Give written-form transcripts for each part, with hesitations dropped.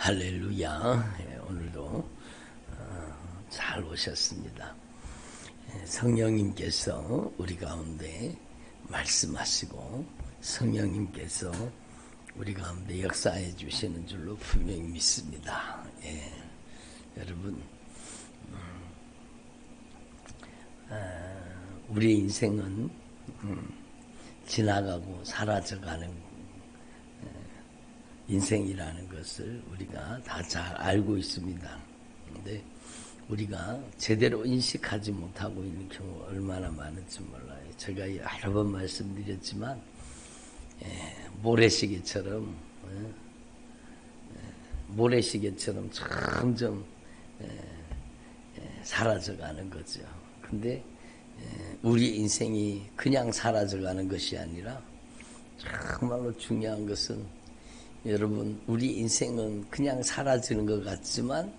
할렐루야. 오늘도 잘 오셨습니다. 성령님께서 우리 가운데 말씀하시고 성령님께서 우리 가운데 역사해 주시는 줄로 분명히 믿습니다. 여러분, 우리 인생은 지나가고 사라져가는 인생이라는 것을 우리가 다 잘 알고 있습니다. 그런데 우리가 제대로 인식하지 못하고 있는 경우가 얼마나 많은지 몰라요. 제가 여러 번 말씀드렸지만 모래시계처럼 점점 사라져가는 거죠. 근데 우리 인생이 그냥 사라져가는 것이 아니라 정말로 중요한 것은 여러분, 우리 인생은 그냥 사라지는 것 같지만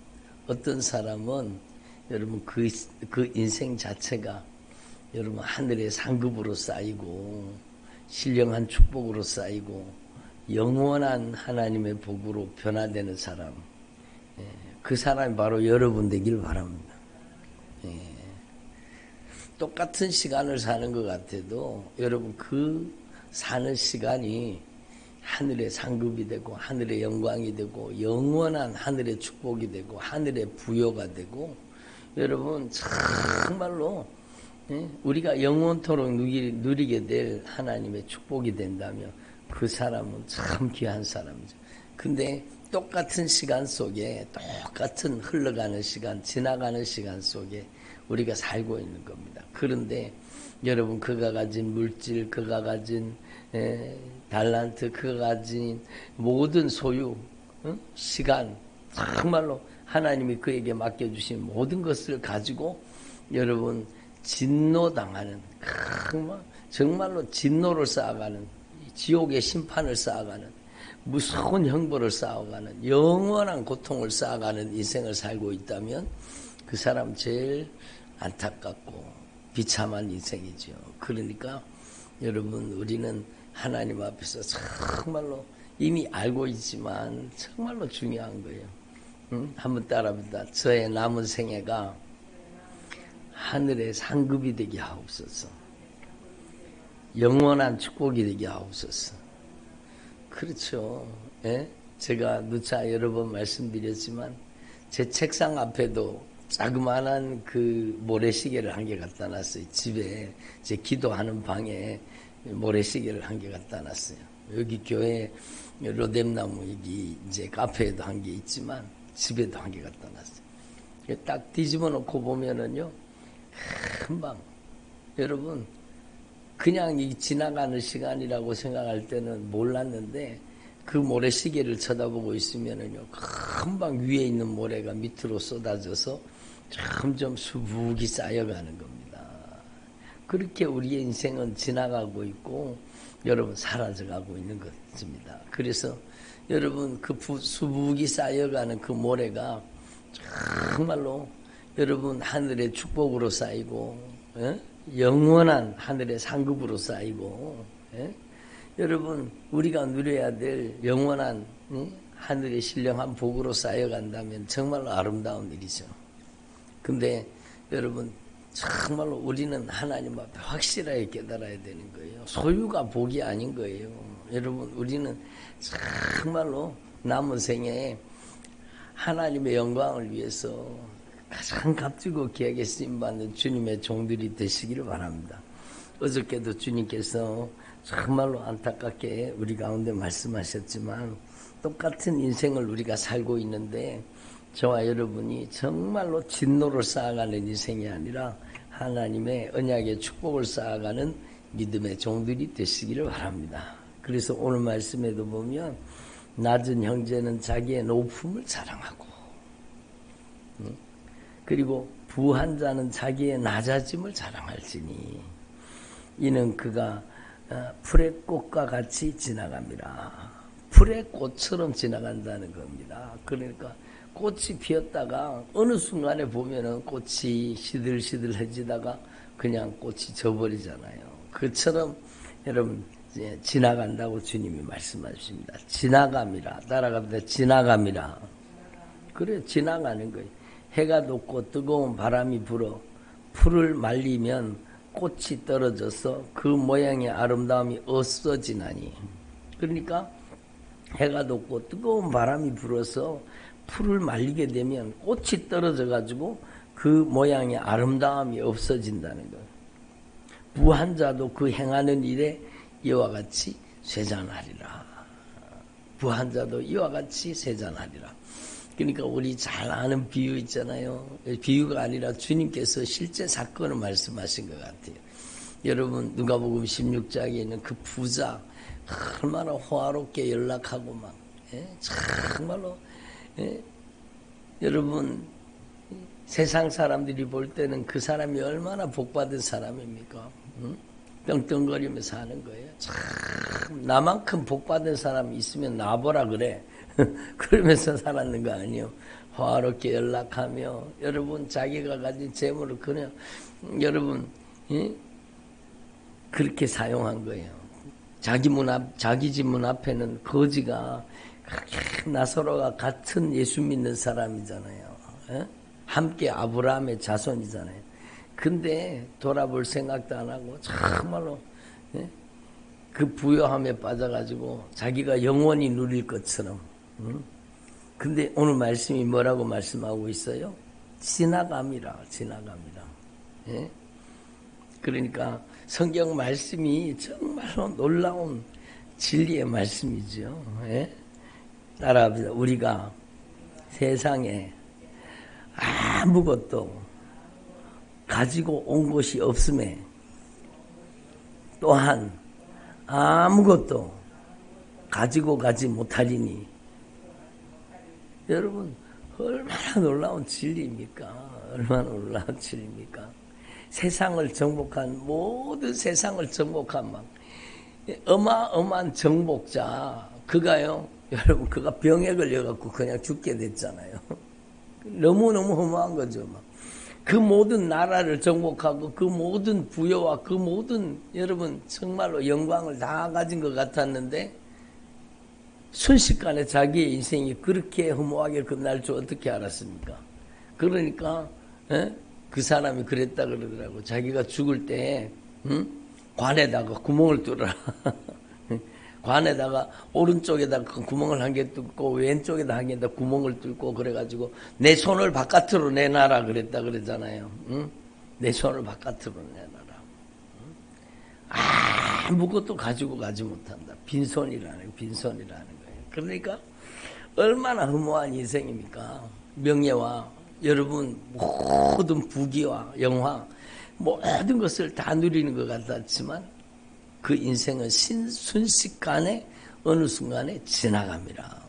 어떤 사람은 여러분 그 인생 자체가 여러분 하늘의 상급으로 쌓이고 신령한 축복으로 쌓이고 영원한 하나님의 복으로 변화되는 사람, 그 사람이 바로 여러분 되길 바랍니다. 똑같은 시간을 사는 것 같아도 여러분 그 사는 시간이 하늘의 상급이 되고 하늘의 영광이 되고 영원한 하늘의 축복이 되고 하늘의 부여가 되고 여러분 정말로 우리가 영원토록 누리게 될 하나님의 축복이 된다면 그 사람은 참 귀한 사람이죠. 근데 똑같은 시간 속에 똑같은 흘러가는 시간, 지나가는 시간 속에 우리가 살고 있는 겁니다. 그런데 여러분 그가 가진 물질, 그가 가진 달란트, 그가 가진 모든 소유, 시간, 정말로 하나님이 그에게 맡겨주신 모든 것을 가지고 여러분 진노당하는, 정말로 진노를 쌓아가는, 지옥의 심판을 쌓아가는, 무서운 형벌을 쌓아가는, 영원한 고통을 쌓아가는 인생을 살고 있다면 그 사람 제일 안타깝고 비참한 인생이죠. 그러니까 여러분 우리는 하나님 앞에서 정말로 이미 알고 있지만 정말로 중요한 거예요. 한번 따라합니다. 저의 남은 생애가 하늘의 상급이 되게 하옵소서. 영원한 축복이 되게 하옵소서. 그렇죠. 제가 누차 여러 번 말씀드렸지만 제 책상 앞에도 자그마한 그 모래시계를 한 개 갖다 놨어요. 집에 제 기도하는 방에 모래시계를 한 개 갖다 놨어요. 여기 교회 로뎀나무 여기 이제 카페에도 한 개 있지만 집에도 한 개 갖다 놨어요. 딱 뒤집어 놓고 보면은요, 금방 여러분 그냥 이 지나가는 시간이라고 생각할 때는 몰랐는데 그 모래시계를 쳐다보고 있으면은요, 금방 위에 있는 모래가 밑으로 쏟아져서 점점 수북이 쌓여가는 겁니다. 그렇게 우리의 인생은 지나가고 있고 여러분 사라져가고 있는 것입니다. 그래서 여러분 그 수북이 쌓여가는 그 모래가 정말로 여러분 하늘의 축복으로 쌓이고 영원한 하늘의 상급으로 쌓이고 여러분 우리가 누려야 될 영원한 하늘의 신령한 복으로 쌓여간다면 정말로 아름다운 일이죠. 근데 여러분 정말로 우리는 하나님 앞에 확실하게 깨달아야 되는 거예요. 소유가 복이 아닌 거예요. 여러분 우리는 정말로 남은 생에 하나님의 영광을 위해서 가장 값지고 귀하게 쓰임받는 주님의 종들이 되시기를 바랍니다. 어저께도 주님께서 정말로 안타깝게 우리 가운데 말씀하셨지만 똑같은 인생을 우리가 살고 있는데 저와 여러분이 정말로 진노를 쌓아가는 인생이 아니라 하나님의 언약의 축복을 쌓아가는 믿음의 종들이 되시기를 바랍니다. 그래서 오늘 말씀에도 보면 낮은 형제는 자기의 높음을 자랑하고 그리고 부한 자는 자기의 낮아짐을 자랑할지니 이는 그가 풀의 꽃과 같이 지나갑니다. 풀의 꽃처럼 지나간다는 겁니다. 그러니까 꽃이 피었다가 어느 순간에 보면은 꽃이 시들시들해지다가 그냥 꽃이 져버리잖아요. 그처럼 여러분 지나간다고 주님이 말씀하십니다. 지나갑니다. 따라갑니다. 지나갑니다. 그래, 지나가는 거예요. 해가 돋고 뜨거운 바람이 불어 풀을 말리면 꽃이 떨어져서 그 모양의 아름다움이 없어지나니. 그러니까 해가 돋고 뜨거운 바람이 불어서 풀을 말리게 되면 꽃이 떨어져 가지고 그 모양의 아름다움이 없어진다는 거예요. 부한 자도 그 행하는 일에 이와 같이 쇠잔하리라. 부한 자도 이와 같이 쇠잔하리라. 그러니까 우리 잘 아는 비유 있잖아요. 비유가 아니라 주님께서 실제 사건을 말씀하신 것 같아요. 여러분 누가복음 16장에 있는 그 부자 얼마나 호화롭게 연락하고 막 정말로 여러분 세상 사람들이 볼 때는 그 사람이 얼마나 복받은 사람입니까? 떵떵거리며 사는 거예요. 참 나만큼 복받은 사람이 있으면 나보라 그래. 그러면서 살았는 거 아니에요. 호화롭게 연락하며 여러분 자기가 가진 재물을 그냥 여러분 그렇게 사용한 거예요. 자기 집 문 앞에는 거지가 나사로가 같은 예수 믿는 사람이잖아요. 함께 아브라함의 자손이잖아요. 근데 돌아볼 생각도 안 하고 정말로 그 부요함에 빠져가지고 자기가 영원히 누릴 것처럼. 근데 오늘 말씀이 뭐라고 말씀하고 있어요? 지나갑니다. 그러니까 성경 말씀이 정말로 놀라운 진리의 말씀이죠. 따라합니다. 우리가 세상에 아무것도 가지고 온 것이 없음에 또한 아무것도 가지고 가지 못하리니. 여러분 얼마나 놀라운 진리입니까? 얼마나 놀라운 진리입니까? 세상을 정복한 모든 세상을 정복한 막 어마어마한 정복자 그가요. 여러분 그가 병에 걸려갖고 그냥 죽게 됐잖아요. 너무너무 허무한 거죠. 막. 그 모든 나라를 정복하고 그 모든 부여와 그 모든 여러분 정말로 영광을 다 가진 것 같았는데 순식간에 자기의 인생이 그렇게 허무하게 끝날 줄 어떻게 알았습니까? 그러니까 그 사람이 그랬다 그러더라고. 자기가 죽을 때 관에다가 구멍을 뚫어라. 관에다가 오른쪽에다가 구멍을 한 개 뚫고 왼쪽에다 한 개에다 구멍을 뚫고 그래가지고 내 손을 바깥으로 내놔라 그랬다 그러잖아요. 내 손을 바깥으로 내놔라. 아무것도 가지고 가지 못한다. 빈손이라는 거예요. 그러니까 얼마나 허무한 인생입니까? 명예와 여러분 모든 부귀와 영화 모든 것을 다 누리는 것 같았지만 그 인생은 순식간에 어느 순간에 지나갑니다.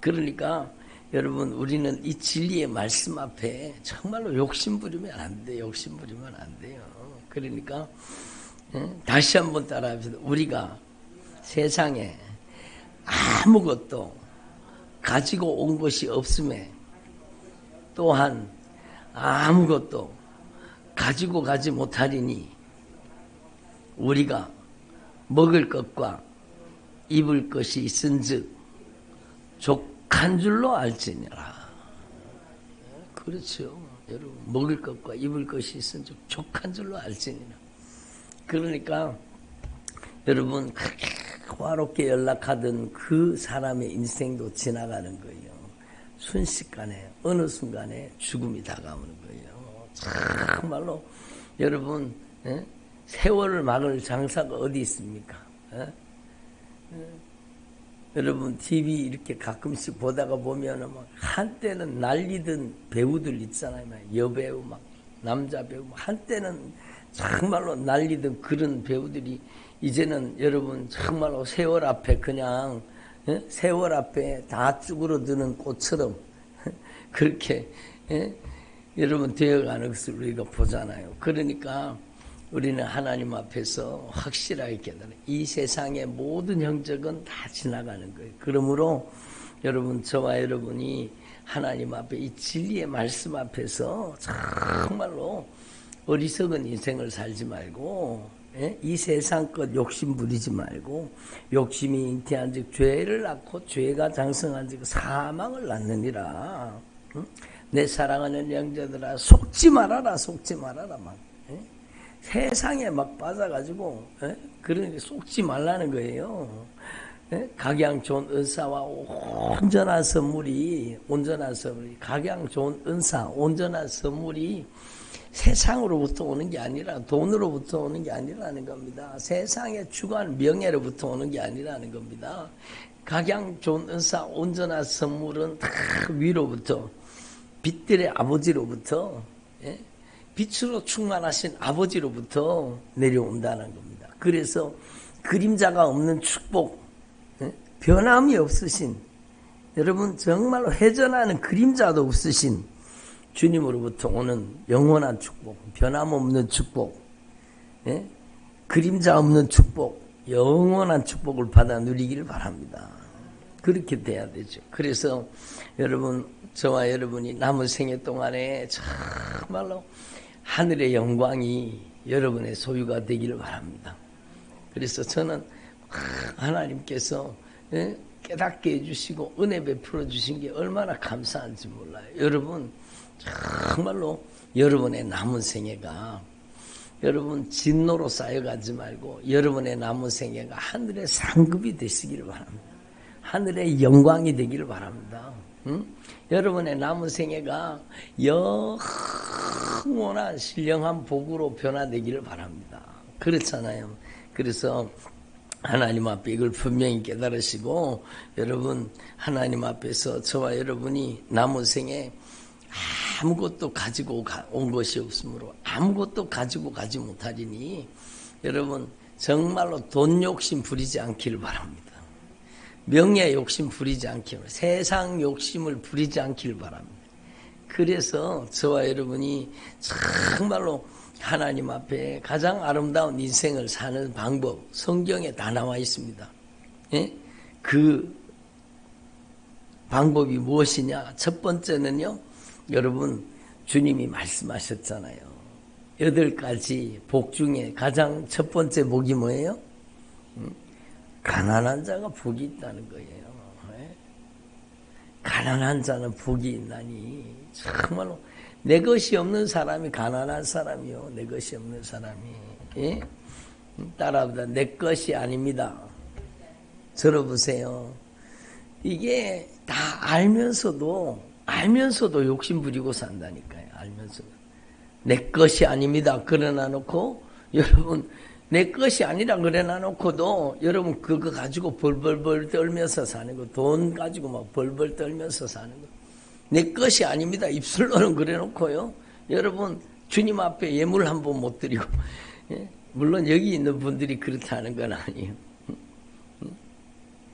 그러니까 여러분 우리는 이 진리의 말씀 앞에 정말로 욕심부리면 안 돼요. 그러니까 다시 한번 따라합시다. 우리가 세상에 아무것도 가지고 온 것이 없음에 또한 아무것도 가지고 가지 못하리니 우리가 먹을 것과 입을 것이 있은즉 족한 줄로 알지니라. 그렇죠. 여러분 먹을 것과 입을 것이 있은즉 족한 줄로 알지니라. 그러니까 여러분 그렇게 화롭게 연락하던 그 사람의 인생도 지나가는 거예요. 순식간에 어느 순간에 죽음이 다가오는 거예요. 정말로 여러분 세월을 막을 장사가 어디 있습니까? 여러분 TV 이렇게 가끔씩 보다가 보면은 막 한때는 날리던 배우들 있잖아요. 여배우 막 남자 배우 한때는 정말로 날리던 그런 배우들이 이제는 여러분 정말로 세월 앞에 그냥 세월 앞에 다 쭈그러드는 꽃처럼 그렇게 여러분 되어가는 것을 우리가 보잖아요. 그러니까 우리는 하나님 앞에서 확실하게 깨달아요. 이 세상의 모든 형적은 다 지나가는 거예요. 그러므로 여러분 저와 여러분이 하나님 앞에 이 진리의 말씀 앞에서 정말로 어리석은 인생을 살지 말고 예? 이 세상 것 욕심 부리지 말고 욕심이 잉태한 즉 죄를 낳고 죄가 장성한 즉 사망을 낳느니라. 응? 내 사랑하는 형제들아 속지 말아라 속지 말아라 막. 예? 세상에 막 빠져가지고 예? 그러니 속지 말라는 거예요. 예? 각양 좋은 은사와 온전한 선물이 각양 좋은 은사 온전한 선물이 세상으로부터 오는 게 아니라 돈으로부터 오는 게 아니라는 겁니다. 세상에 추구한 명예로부터 오는 게 아니라는 겁니다. 각양 좋은 은사 온전한 선물은 다 위로부터 빛들의 아버지로부터 예? 빛으로 충만하신 아버지로부터 내려온다는 겁니다. 그래서 그림자가 없는 축복 예? 변함이 없으신 여러분 정말로 회전하는 그림자도 없으신 주님으로부터 오는 영원한 축복, 변함없는 축복, 예? 그림자 없는 축복, 영원한 축복을 받아 누리기를 바랍니다. 그렇게 돼야 되죠. 그래서 여러분, 저와 여러분이 남은 생애 동안에 정말로 하늘의 영광이 여러분의 소유가 되기를 바랍니다. 그래서 저는 하나님께서 예? 깨닫게 해주시고 은혜 베풀어 주신 게 얼마나 감사한지 몰라요. 여러분 정말로 여러분의 남은 생애가 여러분 진노로 쌓여가지 말고 여러분의 남은 생애가 하늘의 상급이 되시기를 바랍니다. 하늘의 영광이 되기를 바랍니다. 응? 여러분의 남은 생애가 영원한 신령한 복으로 변화되기를 바랍니다. 그렇잖아요. 그래서 하나님 앞에 이걸 분명히 깨달으시고 여러분 하나님 앞에서 저와 여러분이 남은 생에 아무것도 가지고 온 것이 없으므로 아무것도 가지고 가지 못하리니 여러분 정말로 돈 욕심 부리지 않기를 바랍니다. 명예 욕심 부리지 않기를 세상 욕심을 부리지 않기를 바랍니다. 그래서 저와 여러분이 정말로 하나님 앞에 가장 아름다운 인생을 사는 방법 성경에 다 나와 있습니다. 예? 그 방법이 무엇이냐? 첫 번째는요. 여러분 주님이 말씀하셨잖아요. 8가지 복 중에 가장 첫 번째 복이 뭐예요? 가난한 자가 복이 있다는 거예요. 가난한 자는 복이 있나니 정말로 내 것이 없는 사람이 가난한 사람이요. 내 것이 없는 사람이 예? 따라합니다. 내 것이 아닙니다. 들어보세요. 이게 다 알면서도 욕심 부리고 산다니까요. 알면서도 내 것이 아닙니다. 그러나 놓고 여러분 내 것이 아니라 그래놔 놓고도 여러분 그거 가지고 벌벌벌 떨면서 사는 거 돈 가지고 막 벌벌 떨면서 사는 거 내 것이 아닙니다. 입술로는 그래 놓고요. 여러분 주님 앞에 예물 한 번 못 드리고 예? 물론 여기 있는 분들이 그렇다는 건 아니에요.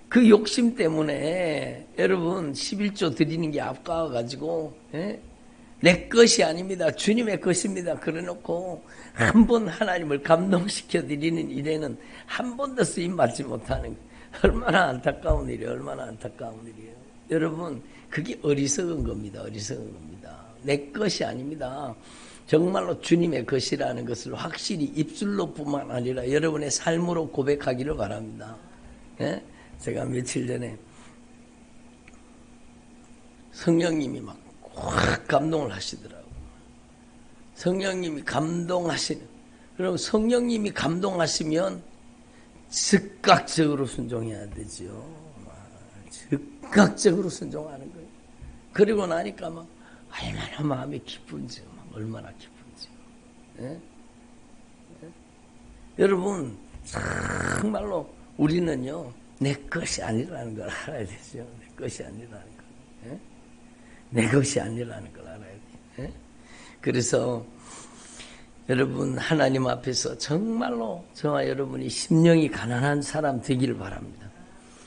그 욕심 때문에 여러분 11조 드리는 게 아까워가지고 예? 내 것이 아닙니다. 주님의 것입니다. 그래놓고 한 번 하나님을 감동시켜 드리는 일에는 한 번도 쓰임받지 못하는 거예요. 얼마나 안타까운 일이에요. 얼마나 안타까운 일이에요. 여러분 그게 어리석은 겁니다. 어리석은 겁니다. 내 것이 아닙니다. 정말로 주님의 것이라는 것을 확실히 입술로뿐만 아니라 여러분의 삶으로 고백하기를 바랍니다. 예? 제가 며칠 전에 성령님이 막 확 감동을 하시더라고요. 성령님이 감동하시는. 그럼 성령님이 감동하시면 즉각적으로 순종해야 되죠. 즉각적으로 순종하는 거예요. 그리고 나니까 막 얼마나 마음이 기쁜지요. 얼마나 기쁜지요. 예? 예? 여러분 정말로 우리는요. 내 것이 아니라는 걸 알아야 되죠. 내 것이 아니라는 걸. 예? 내 것이 아니라는 걸 알아야 돼요. 예? 그래서 여러분 하나님 앞에서 정말로 저와 여러분이 심령이 가난한 사람 되기를 바랍니다.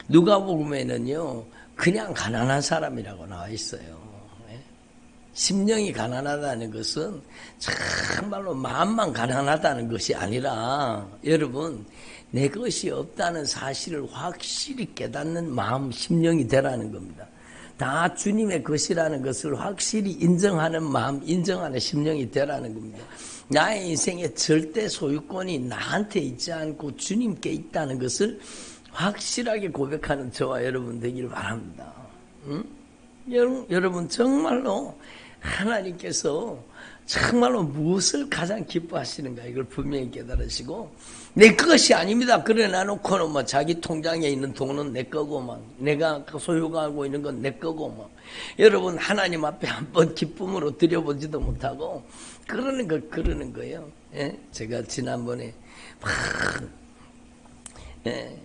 누가복음에는요. 그냥 가난한 사람이라고 나와 있어요. 예? 심령이 가난하다는 것은 정말로 마음만 가난하다는 것이 아니라 여러분 내 것이 없다는 사실을 확실히 깨닫는 마음, 심령이 되라는 겁니다. 다 주님의 것이라는 것을 확실히 인정하는 마음, 인정하는 심령이 되라는 겁니다. 나의 인생의 절대 소유권이 나한테 있지 않고 주님께 있다는 것을 확실하게 고백하는 저와 여러분 되기를 바랍니다. 응? 여러분 정말로 하나님께서 정말로 무엇을 가장 기뻐하시는가 이걸 분명히 깨달으시고, 내 것이 아닙니다 그래 놔놓고는 뭐 자기 통장에 있는 돈은 내 거고 막 내가 소유하고 있는 건 내 거고 막 여러분 하나님 앞에 한번 기쁨으로 드려보지도 못하고 그러는 거예요. 예? 제가 지난번에 막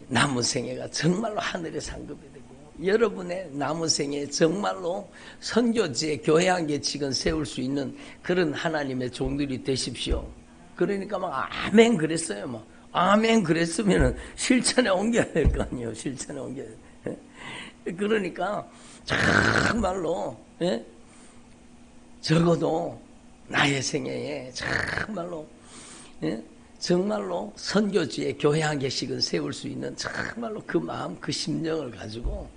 남은 생애가 정말로 하늘의 상급이 되고, 여러분의 남은 생애 정말로 선교지에 교회 한 개씩은 세울 수 있는 그런 하나님의 종들이 되십시오. 그러니까 막 아멘 그랬어요. 막 아멘 그랬으면은 실천에 옮겨야 될 거 아니에요. 실천에 옮겨야 돼. 그러니까 정말로 적어도 나의 생애에 정말로 선교지에 교회 한 개씩은 세울 수 있는 정말로 그 마음, 그 심령을 가지고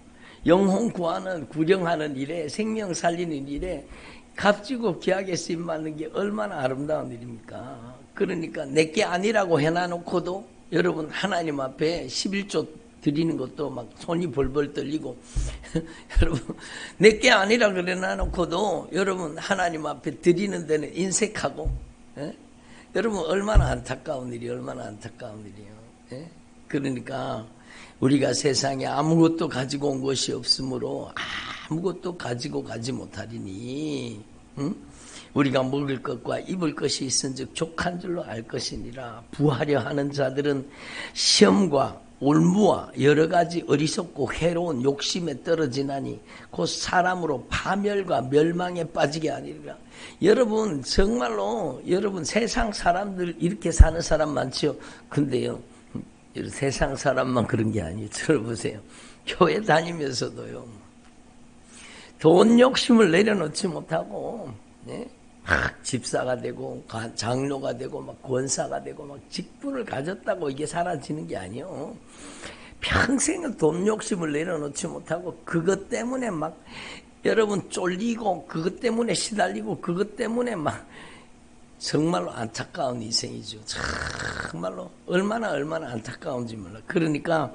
영혼 구하는, 구령하는 일에, 생명 살리는 일에 값지고 귀하게 쓰임받는 게 얼마나 아름다운 일입니까? 그러니까 내게 아니라고 해놔놓고도 여러분 하나님 앞에 11조 드리는 것도 막 손이 벌벌 떨리고 여러분 내게 아니라 그래 놔놓고도 여러분 하나님 앞에 드리는 데는 인색하고, 여러분 얼마나 안타까운 일이, 얼마나 안타까운 일이에요. 그러니까 우리가 세상에 아무것도 가지고 온 것이 없으므로 아무것도 가지고 가지 못하리니, 우리가 먹을 것과 입을 것이 있은즉 족한 줄로 알 것이니라. 부하려 하는 자들은 시험과 올무와 여러 가지 어리석고 해로운 욕심에 떨어지나니 곧 사람으로 파멸과 멸망에 빠지게 하리라. 여러분 정말로 여러분 세상 사람들 이렇게 사는 사람 많죠. 근데요 세상 사람만 그런 게 아니에요. 들어보세요. 교회 다니면서도요 돈 욕심을 내려놓지 못하고 집사가 되고 장로가 되고 막 권사가 되고 막 직분을 가졌다고 이게 사라지는 게 아니에요. 평생을 돈 욕심을 내려놓지 못하고 그것 때문에 막 여러분 쫄리고 그것 때문에 시달리고 그것 때문에 막 정말로 안타까운 인생이죠. 정말로 얼마나 안타까운지 몰라. 그러니까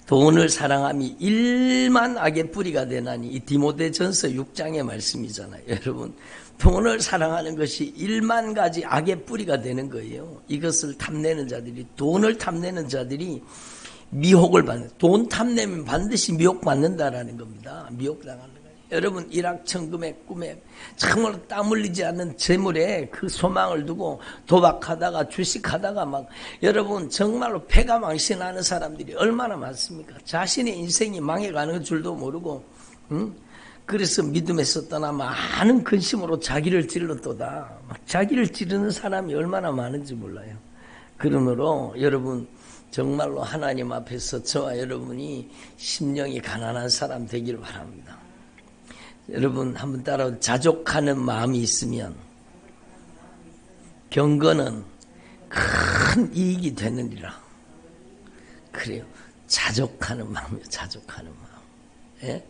돈을 사랑함이 1만 악의 뿌리가 되나니, 이 디모데전서 6장의 말씀이잖아요. 여러분 돈을 사랑하는 것이 1만 가지 악의 뿌리가 되는 거예요. 이것을 탐내는 자들이, 돈을 탐내는 자들이 미혹을 받는, 돈 탐내면 반드시 미혹받는다라는 겁니다. 미혹당하는 거예요. 여러분 일확천금의 꿈에 정말 땀 흘리지 않는 재물에 그 소망을 두고 도박하다가 주식하다가 막 여러분 정말로 패가 망신하는 사람들이 얼마나 많습니까? 자신의 인생이 망해가는 줄도 모르고, 그래서 믿음에서 떠나 많은 근심으로 자기를 찔렀도다. 막 자기를 찌르는 사람이 얼마나 많은지 몰라요. 그러므로 여러분 정말로 하나님 앞에서 저와 여러분이 심령이 가난한 사람 되기를 바랍니다. 여러분 한번 따라, 자족하는 마음이 있으면 경건은 큰 이익이 되느니라. 그래요. 자족하는 마음이요. 자족하는 마음. 예?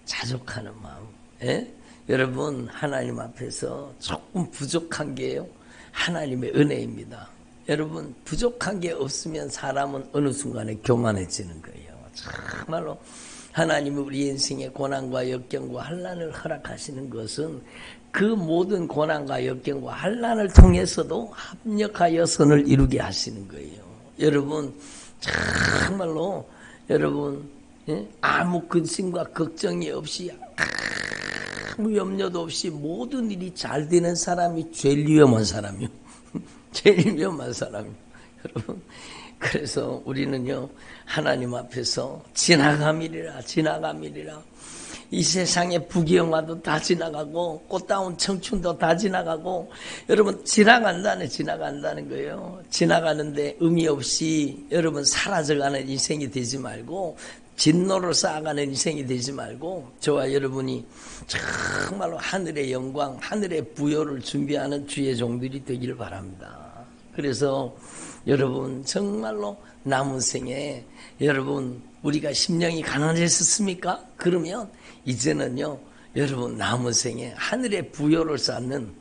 자족하는 마음. 예? 여러분 하나님 앞에서 조금 부족한 게요 하나님의 은혜입니다. 여러분 부족한 게 없으면 사람은 어느 순간에 교만해지는 거예요. 정말로 하나님이 우리 인생의 고난과 역경과 환난을 허락하시는 것은 그 모든 고난과 역경과 환난을 통해서도 합력하여 선을 이루게 하시는 거예요. 여러분 정말로 여러분 아무 근심과 걱정이 없이 아무 염려도 없이 모든 일이 잘 되는 사람이 제일 위험한 사람이요. 제일 위험한 사람이요. 여러분 그래서 우리는요 하나님 앞에서 지나감이리라. 이 세상의 부귀영화도 다 지나가고 꽃다운 청춘도 다 지나가고 여러분 지나간다는 거예요. 지나가는데 의미 없이 여러분 사라져가는 인생이 되지 말고 진노를 쌓아가는 인생이 되지 말고 저와 여러분이 정말로 하늘의 영광, 하늘의 부요를 준비하는 주의 종들이 되기를 바랍니다. 그래서 여러분 정말로 남은 생에 여러분 우리가 심령이 가난했었습니까? 그러면 이제는요 여러분 남은 생에 하늘의 부요를 쌓는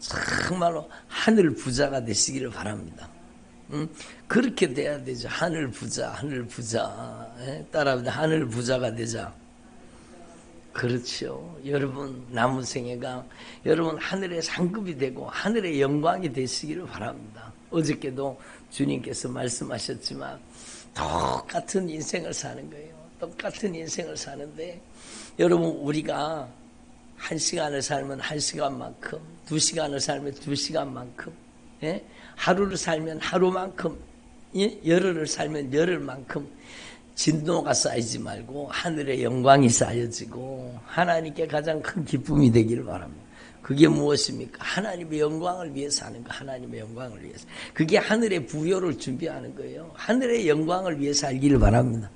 정말로 하늘 부자가 되시기를 바랍니다. 그렇게 돼야 되죠. 하늘 부자, 하늘 부자. 따라합니다. 하늘 부자가 되자. 그렇죠. 여러분 남은 생애가 여러분 하늘의 상급이 되고 하늘의 영광이 되시기를 바랍니다. 어저께도 주님께서 말씀하셨지만 똑같은 인생을 사는 거예요. 똑같은 인생을 사는데 여러분 우리가 1시간을 살면 1시간만큼 2시간을 살면 2시간만큼 하루를 살면 하루만큼 열흘을 살면 열흘만큼 진노가 쌓이지 말고 하늘의 영광이 쌓여지고 하나님께 가장 큰 기쁨이 되기를 바랍니다. 그게 무엇입니까? 하나님의 영광을 위해서 하는 거. 하나님의 영광을 위해서. 그게 하늘의 부요를 준비하는 거예요. 하늘의 영광을 위해서 살기를 바랍니다.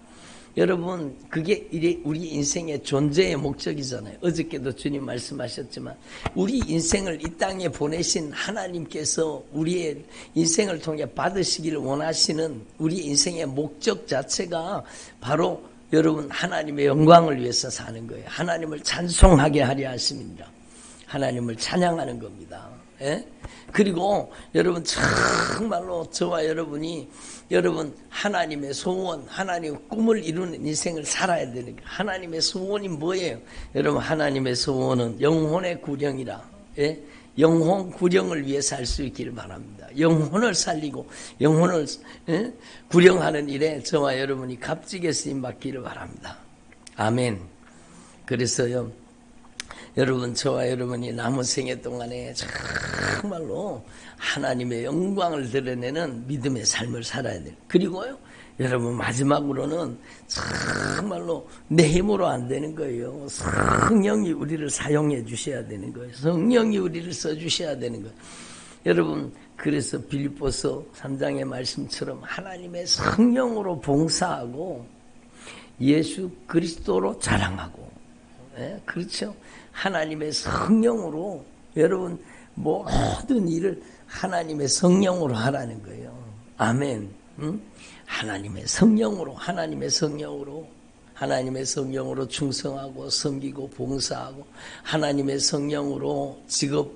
여러분 그게 우리 인생의 존재의 목적이잖아요. 어저께도 주님 말씀하셨지만 우리 인생을 이 땅에 보내신 하나님께서 우리의 인생을 통해 받으시기를 원하시는 우리 인생의 목적 자체가 바로 여러분 하나님의 영광을 위해서 사는 거예요. 하나님을 찬송하게 하려 하십니다. 하나님을 찬양하는 겁니다. 그리고 여러분 정말로 저와 여러분이 여러분 하나님의 소원, 하나님의 꿈을 이루는 인생을 살아야 되는 거예요. 하나님의 소원이 뭐예요? 여러분 하나님의 소원은 영혼의 구령이라. 영혼 구령을 위해 살 수 있기를 바랍니다. 영혼을 살리고 영혼을 구령하는 일에 저와 여러분이 값지게 쓰임 받기를 바랍니다. 아멘. 그래서요 여러분 저와 여러분이 남은 생애 동안에 정말로 하나님의 영광을 드러내는 믿음의 삶을 살아야 돼요. 그리고요 여러분 마지막으로는 정말로 내 힘으로 안 되는 거예요. 성령이 우리를 사용해 주셔야 되는 거예요. 성령이 우리를 써주셔야 되는 거예요. 여러분 그래서 빌립보서 3장의 말씀처럼 하나님의 성령으로 봉사하고 예수 그리스도로 자랑하고 그렇죠. 하나님의 성령으로 여러분 모든 일을 하나님의 성령으로 하라는 거예요. 아멘. 하나님의 성령으로 하나님의 성령으로 충성하고 섬기고 봉사하고 하나님의 성령으로 직업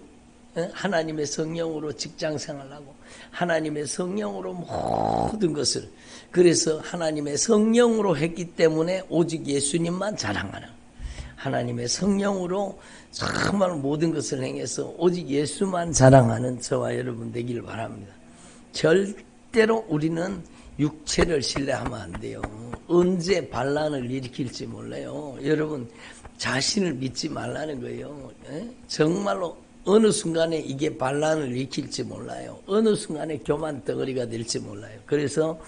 하나님의 성령으로 직장생활하고 하나님의 성령으로 모든 것을 그래서 하나님의 성령으로 했기 때문에 오직 예수님만 자랑하는 하나님의 성령으로 정말 모든 것을 행해서 오직 예수만 자랑하는 저와 여러분 되기를 바랍니다. 절대로 우리는 육체를 신뢰하면 안 돼요. 언제 반란을 일으킬지 몰라요. 여러분 자신을 믿지 말라는 거예요. 정말로 어느 순간에 이게 반란을 일으킬지 몰라요. 어느 순간에 교만 덩어리가 될지 몰라요. 그래서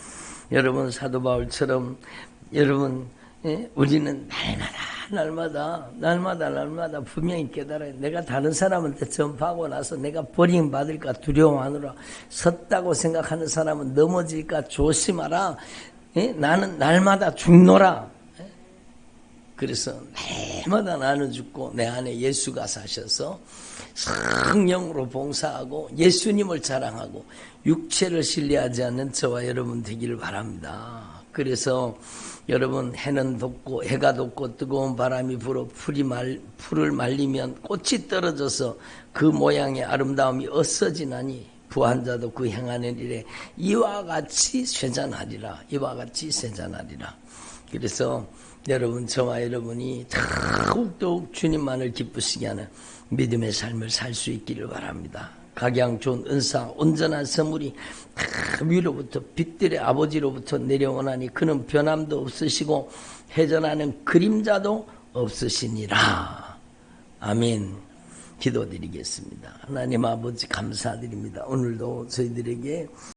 여러분 사도 바울처럼 여러분 우리는 날마다 분명히 깨달아요. 내가 다른 사람한테 전파하고 나서 내가 버림받을까 두려워하느라 섰다고 생각하는 사람은 넘어질까 조심하라. 나는 날마다 죽노라. 그래서 날마다 나는 죽고 내 안에 예수가 사셔서 성령으로 봉사하고 예수님을 자랑하고 육체를 신뢰하지 않는 저와 여러분 되기를 바랍니다. 그래서 여러분 해는 돋고 해가 돋고 뜨거운 바람이 불어 풀을 말리면 꽃이 떨어져서 그 모양의 아름다움이 없어지나니 부한 자도 그 행하는 일에 이와 같이 쇠잔하리라. 그래서 여러분 저와 여러분이 더욱 주님만을 기쁘시게 하는 믿음의 삶을 살 수 있기를 바랍니다. 각양 좋은 은사 온전한 선물이 위로부터 빛들의 아버지로부터 내려오나니 그는 변함도 없으시고 회전하는 그림자도 없으시니라. 아멘. 기도드리겠습니다. 하나님 아버지 감사드립니다. 오늘도 저희들에게